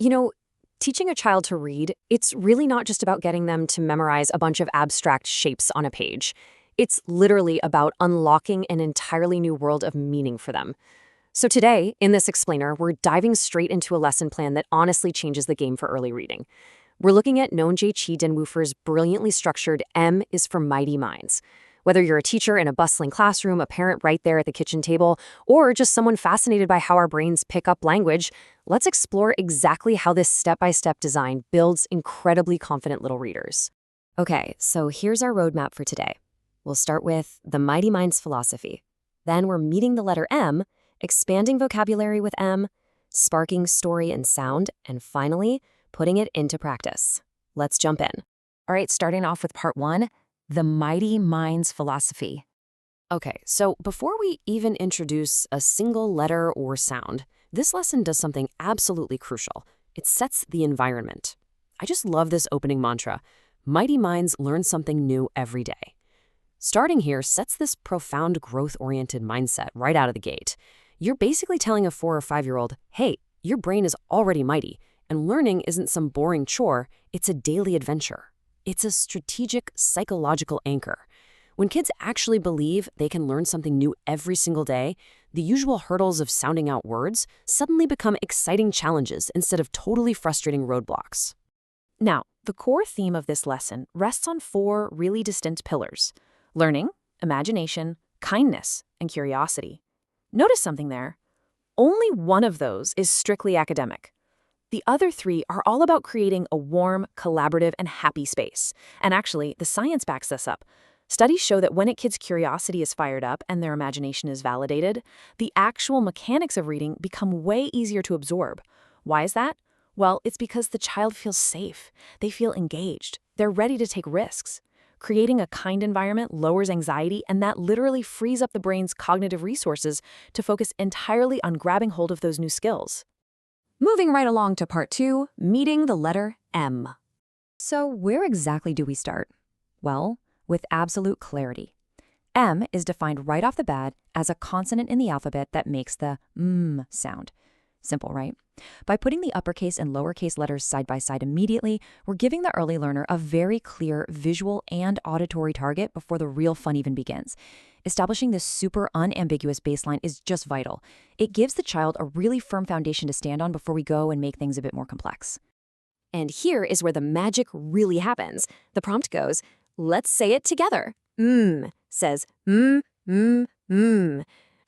You know, teaching a child to read, it's really not just about getting them to memorize a bunch of abstract shapes on a page. It's literally about unlocking an entirely new world of meaning for them. So today, in this explainer, we're diving straight into a lesson plan that honestly changes the game for early reading. We're looking at Nonje Chi Denwoofer's brilliantly structured M is for Mighty Minds. Whether you're a teacher in a bustling classroom, a parent right there at the kitchen table, or just someone fascinated by how our brains pick up language, let's explore exactly how this step-by-step design builds incredibly confident little readers. Okay, so here's our roadmap for today. We'll start with the Mighty Minds philosophy. Then we're meeting the letter M, expanding vocabulary with M, sparking story and sound, and finally, putting it into practice. Let's jump in. All right, starting off with part 1, the Mighty Minds philosophy. Okay, so before we even introduce a single letter or sound, this lesson does something absolutely crucial. It sets the environment. I just love this opening mantra. Mighty Minds learn something new every day. Starting here sets this profound growth-oriented mindset right out of the gate. You're basically telling a 4 or 5-year-old, hey, your brain is already mighty, and learning isn't some boring chore, it's a daily adventure. It's a strategic psychological anchor. When kids actually believe they can learn something new every single day, the usual hurdles of sounding out words suddenly become exciting challenges instead of totally frustrating roadblocks. Now, the core theme of this lesson rests on 4 really distinct pillars: learning, imagination, kindness, and curiosity. Notice something there. Only one of those is strictly academic. The other 3 are all about creating a warm, collaborative, and happy space. And actually, the science backs this up. Studies show that when a kid's curiosity is fired up and their imagination is validated, the actual mechanics of reading become way easier to absorb. Why is that? Well, it's because the child feels safe. They feel engaged. They're ready to take risks. Creating a kind environment lowers anxiety, and that literally frees up the brain's cognitive resources to focus entirely on grabbing hold of those new skills. Moving right along to part 2, meeting the letter M. So where exactly do we start? Well, with absolute clarity. M is defined right off the bat as a consonant in the alphabet that makes the M sound. Simple, right? By putting the uppercase and lowercase letters side by side immediately, we're giving the early learner a very clear visual and auditory target before the real fun even begins. Establishing this super unambiguous baseline is just vital. It gives the child a really firm foundation to stand on before we go and make things a bit more complex. And here is where the magic really happens. The prompt goes, let's say it together. Says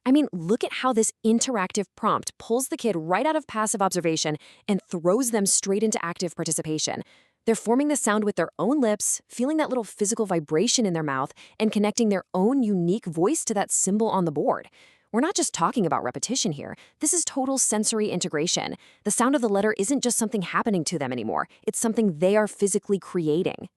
I mean, look at how this interactive prompt pulls the kid right out of passive observation and throws them straight into active participation. They're forming the sound with their own lips, feeling that little physical vibration in their mouth, and connecting their own unique voice to that symbol on the board. We're not just talking about repetition here. This is total sensory integration. The sound of the letter isn't just something happening to them anymore. It's something they are physically creating.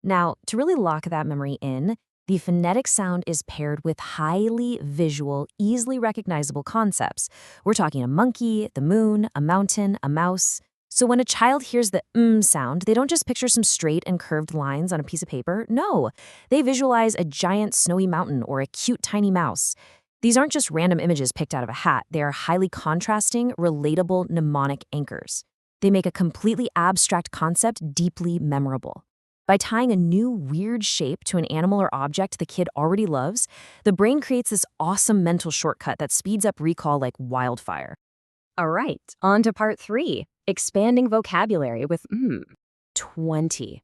Now, to really lock that memory in, the phonetic sound is paired with highly visual, easily recognizable concepts. We're talking a monkey, the moon, a mountain, a mouse. So when a child hears the sound, they don't just picture some straight and curved lines on a piece of paper. No, they visualize a giant snowy mountain or a cute tiny mouse. These aren't just random images picked out of a hat. They are highly contrasting, relatable mnemonic anchors. They make a completely abstract concept deeply memorable. By tying a new, weird shape to an animal or object the kid already loves, the brain creates this awesome mental shortcut that speeds up recall like wildfire. All right, on to part 3, expanding vocabulary with 20.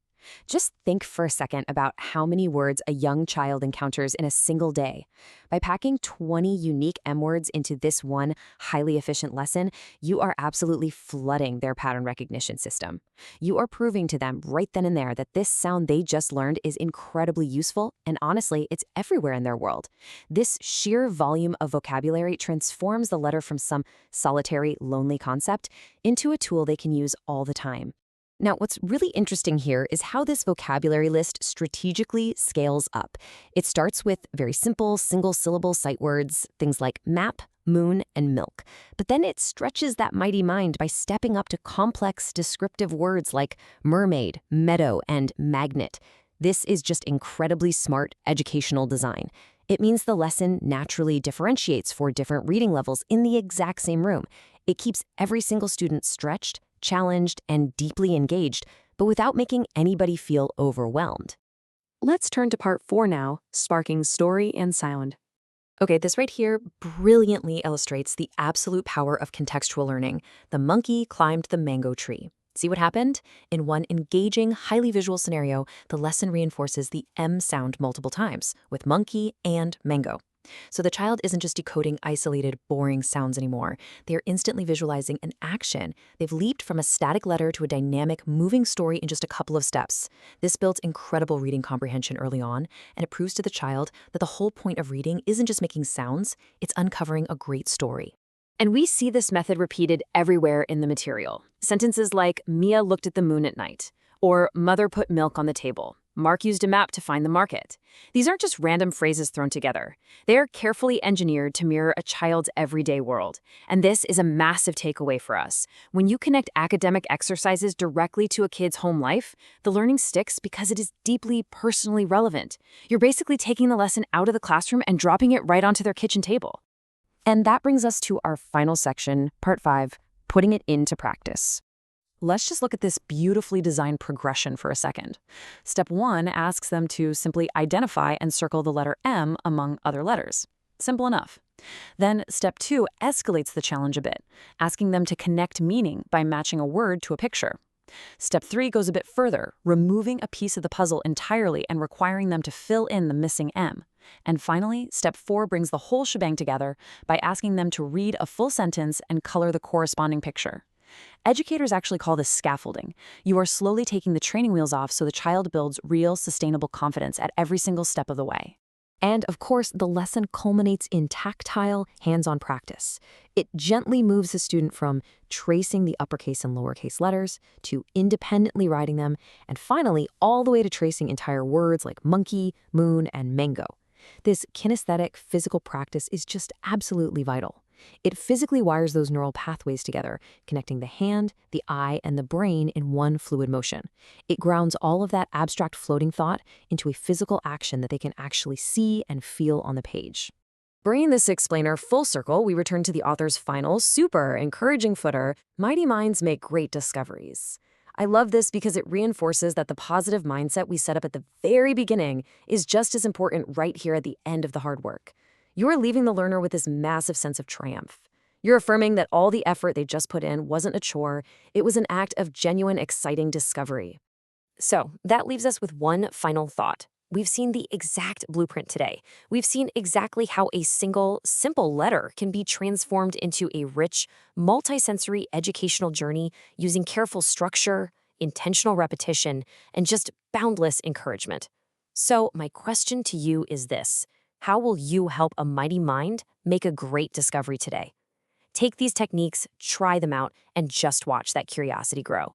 Just think for a second about how many words a young child encounters in a single day. By packing 20 unique M words into this one highly efficient lesson, you are absolutely flooding their pattern recognition system. You are proving to them right then and there that this sound they just learned is incredibly useful, and honestly, it's everywhere in their world. This sheer volume of vocabulary transforms the letter from some solitary, lonely concept into a tool they can use all the time. Now, what's really interesting here is how this vocabulary list strategically scales up. It starts with very simple, single-syllable sight words, things like map, moon, and milk. But then it stretches that mighty mind by stepping up to complex, descriptive words like mermaid, meadow, and magnet. This is just incredibly smart educational design. It means the lesson naturally differentiates for different reading levels in the exact same room. It keeps every single student stretched, challenged, and deeply engaged, but without making anybody feel overwhelmed. Let's turn to part 4 now, sparking story and sound. Okay, this right here brilliantly illustrates the absolute power of contextual learning. The monkey climbed the mango tree. See what happened? In one engaging, highly visual scenario, the lesson reinforces the M sound multiple times, with monkey and mango. So the child isn't just decoding isolated, boring sounds anymore. They're instantly visualizing an action. They've leaped from a static letter to a dynamic, moving story in just a couple of steps. This builds incredible reading comprehension early on, and it proves to the child that the whole point of reading isn't just making sounds, it's uncovering a great story. And we see this method repeated everywhere in the material. Sentences like, Mia looked at the moon at night, or Mother put milk on the table. Mark used a map to find the market. These aren't just random phrases thrown together. They are carefully engineered to mirror a child's everyday world. And this is a massive takeaway for us. When you connect academic exercises directly to a kid's home life, the learning sticks because it is deeply personally relevant. You're basically taking the lesson out of the classroom and dropping it right onto their kitchen table. And that brings us to our final section, part 5, putting it into practice. Let's just look at this beautifully designed progression for a second. Step 1 asks them to simply identify and circle the letter M among other letters. Simple enough. Then step 2 escalates the challenge a bit, asking them to connect meaning by matching a word to a picture. Step 3 goes a bit further, removing a piece of the puzzle entirely and requiring them to fill in the missing M. And finally, step 4 brings the whole shebang together by asking them to read a full sentence and color the corresponding picture. Educators actually call this scaffolding. You are slowly taking the training wheels off so the child builds real, sustainable confidence at every single step of the way. And of course, the lesson culminates in tactile, hands-on practice. It gently moves the student from tracing the uppercase and lowercase letters to independently writing them, and finally, all the way to tracing entire words like monkey, moon, and mango. This kinesthetic, physical practice is just absolutely vital. It physically wires those neural pathways together, connecting the hand, the eye, and the brain in one fluid motion. It grounds all of that abstract floating thought into a physical action that they can actually see and feel on the page. Bringing this explainer full circle, we return to the author's final, super encouraging footer, Mighty Minds Make Great Discoveries. I love this because it reinforces that the positive mindset we set up at the very beginning is just as important right here at the end of the hard work. You're leaving the learner with this massive sense of triumph. You're affirming that all the effort they just put in wasn't a chore, it was an act of genuine, exciting discovery. So, that leaves us with one final thought. We've seen the exact blueprint today. We've seen exactly how a single, simple letter can be transformed into a rich, multisensory educational journey using careful structure, intentional repetition, and just boundless encouragement. So, my question to you is this. How will you help a mighty mind make a great discovery today? Take these techniques, try them out, and just watch that curiosity grow.